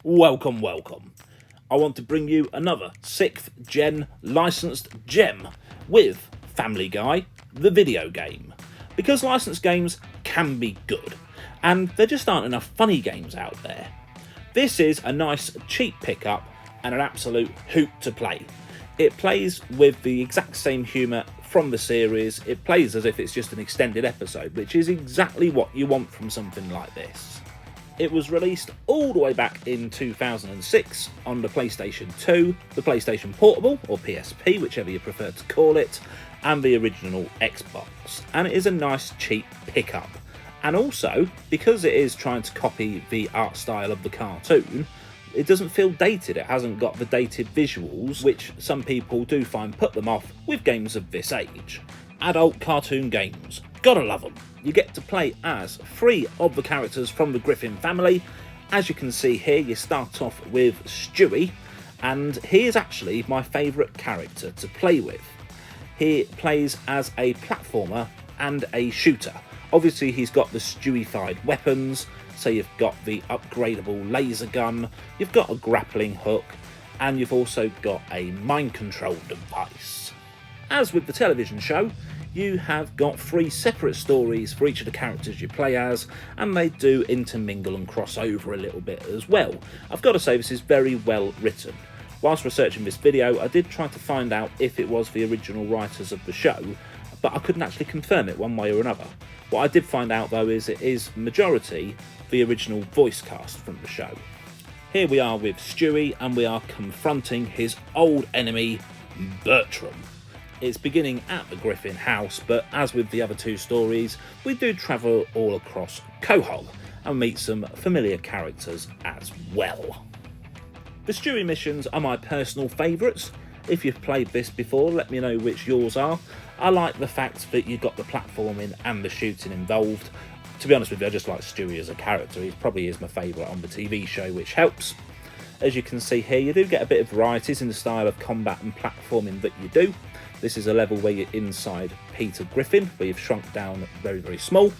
Welcome, welcome. I want to bring you another 6th gen licensed gem with Family Guy, the video game. Because licensed games can be good, and there just aren't enough funny games out there. This is a nice cheap pickup and an absolute hoot to play. It plays with the exact same humour from the series. It plays as if it's just an extended episode, which is exactly what you want from something like this. It was released all the way back in 2006 on the PlayStation 2, the PlayStation Portable, or PSP, whichever you prefer to call it, and the original Xbox. And it is a nice cheap pickup. And also, because it is trying to copy the art style of the cartoon, it doesn't feel dated. It hasn't got the dated visuals, which some people do find put them off with games of this age. Adult cartoon games. Gotta love them. You get to play as 3 of the characters from the Griffin family. As you can see here, you start off with Stewie, and he is actually my favourite character to play with. He plays as a platformer and a shooter. Obviously, he's got the Stewie-fied weapons, so you've got the upgradable laser gun, you've got a grappling hook, and you've also got a mind control device. As with the television show, you have got 3 separate stories for each of the characters you play as, and they do intermingle and cross over a little bit as well. I've got to say, this is very well written. Whilst researching this video, I did try to find out if it was the original writers of the show, but I couldn't actually confirm it one way or another. What I did find out though is it is majority the original voice cast from the show. Here we are with Stewie, and we are confronting his old enemy, Bertram. It's beginning at the Griffin house, but as with the other 2 stories, we do travel all across Quahog and meet some familiar characters as well. The Stewie missions are my personal favourites. If you've played this before, let me know which yours are. I like the fact that you've got the platforming and the shooting involved. To be honest with you, I just like Stewie as a character. He probably is my favourite on the TV show, which helps. As you can see here, you do get a bit of varieties in the style of combat and platforming that you do. This is a level where you're inside Peter Griffin, where you've shrunk down very, very small.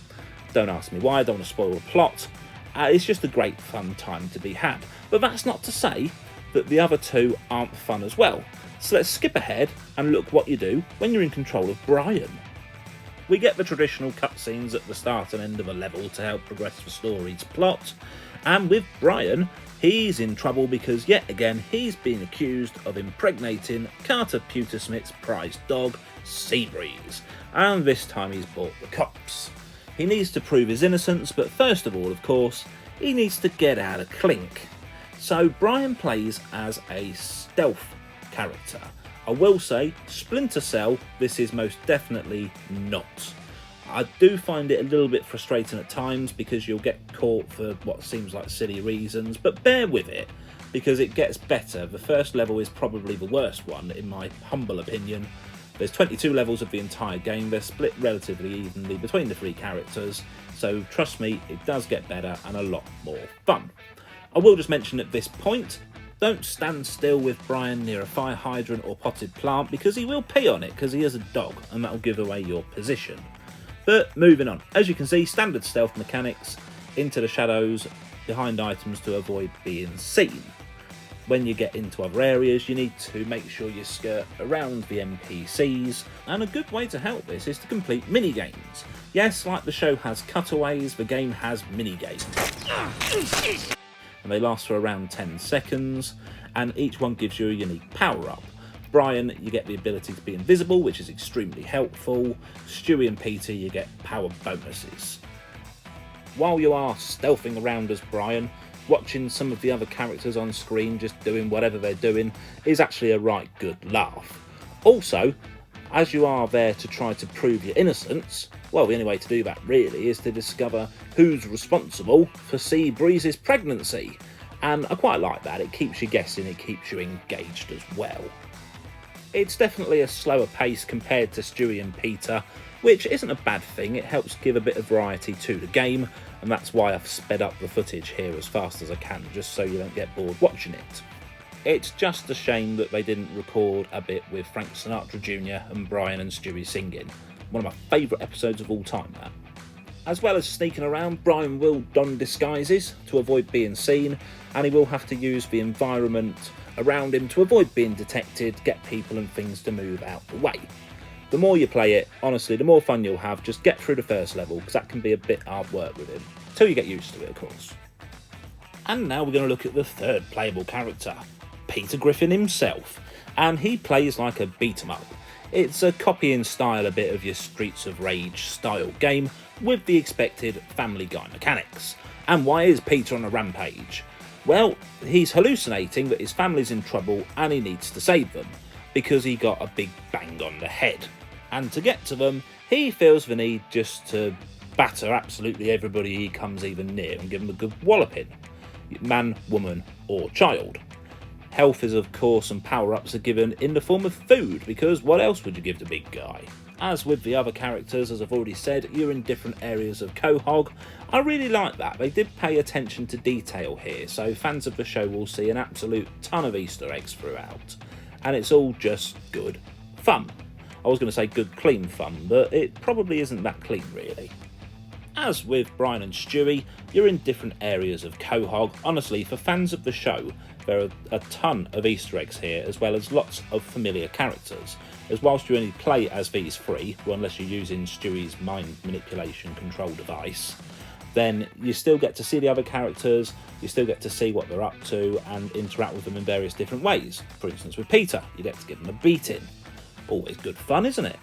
Don't ask me why, I don't want to spoil the plot. It's just a great fun time to be had. But that's not to say that the other 2 aren't fun as well. So let's skip ahead and look what you do when you're in control of Brian. We get the traditional cutscenes at the start and end of a level to help progress the story's plot. And with Brian, he's in trouble because yet again he's been accused of impregnating Carter Pewtersmith's prized dog, Seabreeze. And this time he's brought the cops. He needs to prove his innocence, but first of all, of course, he needs to get out of Clink. So Brian plays as a stealth character. I will say, Splinter Cell, this is most definitely not. I do find it a little bit frustrating at times because you'll get caught for what seems like silly reasons, but bear with it because it gets better. The first level is probably the worst one, in my humble opinion. There's 22 levels of the entire game. They're split relatively evenly between the 3 characters, so trust me, it does get better and a lot more fun. I will just mention at this point, don't stand still with Brian near a fire hydrant or potted plant because he will pee on it because he is a dog and that will give away your position. But moving on, as you can see, standard stealth mechanics, into the shadows, behind items to avoid being seen. When you get into other areas, you need to make sure you skirt around the NPCs, and a good way to help this is to complete mini-games. Yes, like the show has cutaways, the game has mini-games. And they last for around 10 seconds, and each one gives you a unique power-up. Brian, you get the ability to be invisible, which is extremely helpful. Stewie and Peter, you get power bonuses. While you are stealthing around as Brian, watching some of the other characters on screen just doing whatever they're doing is actually a right good laugh. Also, as you are there to try to prove your innocence, well, the only way to do that really is to discover who's responsible for Seabreeze's pregnancy. And I quite like that, it keeps you guessing, it keeps you engaged as well. It's definitely a slower pace compared to Stewie and Peter, which isn't a bad thing. It helps give a bit of variety to the game, and that's why I've sped up the footage here as fast as I can, just so you don't get bored watching it. It's just a shame that they didn't record a bit with Frank Sinatra Jr. and Brian and Stewie singing. One of my favourite episodes of all time, that. As well as sneaking around, Brian will don disguises to avoid being seen, and he will have to use the environment around him to avoid being detected, get people and things to move out the way. The more you play it, honestly, the more fun you'll have. Just get through the first level, because that can be a bit hard work with him, till you get used to it, of course. And now we're going to look at the third playable character, Peter Griffin himself, and he plays like a beat-em-up. It's a copy in style a bit of your Streets of Rage style game with the expected Family Guy mechanics. And why is Peter on a rampage? Well, he's hallucinating that his family's in trouble and he needs to save them, because he got a big bang on the head. And to get to them, he feels the need just to batter absolutely everybody he comes even near and give them a good walloping. Man, woman or child. Health is of course, and power-ups are given in the form of food, because what else would you give the big guy? As with the other characters, as I've already said, you're in different areas of Quahog. I really like that. They did pay attention to detail here, so fans of the show will see an absolute ton of Easter eggs throughout. And it's all just good fun. I was going to say good clean fun, but it probably isn't that clean really. As with Brian and Stewie, you're in different areas of Quahog. Honestly, for fans of the show, there are a ton of Easter eggs here, as well as lots of familiar characters. As whilst you only play as these three, well, unless you're using Stewie's mind manipulation control device, then you still get to see the other characters, you still get to see what they're up to and interact with them in various different ways. For instance, with Peter, you get to give him a beating. Always good fun, isn't it?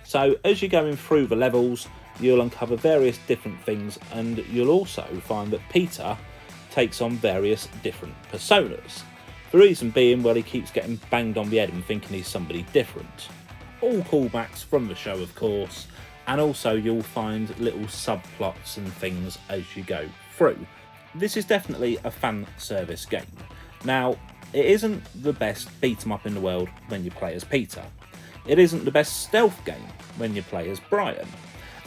So as you're going through the levels, you'll uncover various different things, and you'll also find that Peter takes on various different personas. The reason being, well, he keeps getting banged on the head and thinking he's somebody different. All callbacks from the show, of course, and also you'll find little subplots and things as you go through. This is definitely a fan service game. Now, it isn't the best beat 'em up in the world when you play as Peter. It isn't the best stealth game when you play as Brian.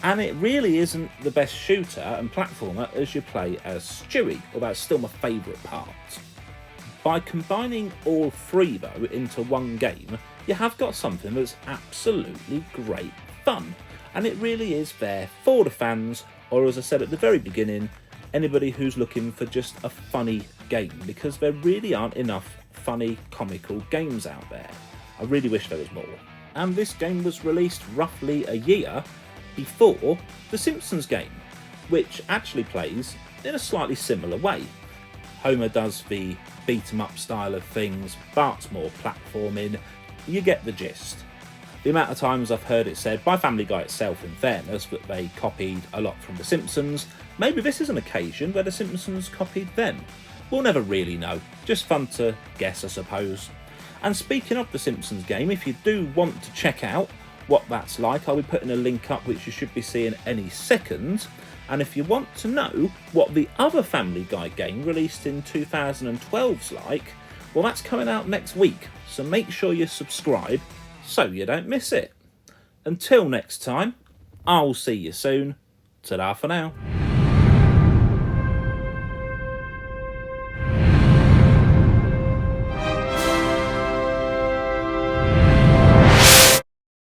And it really isn't the best shooter and platformer as you play as Stewie, although that's still my favourite part. By combining all three though into one game, you have got something that's absolutely great fun. And it really is there for the fans, or as I said at the very beginning, anybody who's looking for just a funny game, because there really aren't enough funny, comical games out there. I really wish there was more. And this game was released roughly a year before the Simpsons game, which actually plays in a slightly similar way. Homer does the beat-em-up style of things, Bart's more platforming, you get the gist. The amount of times I've heard it said by Family Guy itself, in fairness, that they copied a lot from the Simpsons, maybe this is an occasion where the Simpsons copied them. We'll never really know, just fun to guess I suppose. And speaking of the Simpsons game, if you do want to check out what that's like, I'll be putting a link up which you should be seeing any second. And if you want to know what the other Family Guy game released in 2012's like, well, that's coming out next week, so make sure you subscribe so you don't miss it. Until next time, I'll see you soon. Ta-da for now.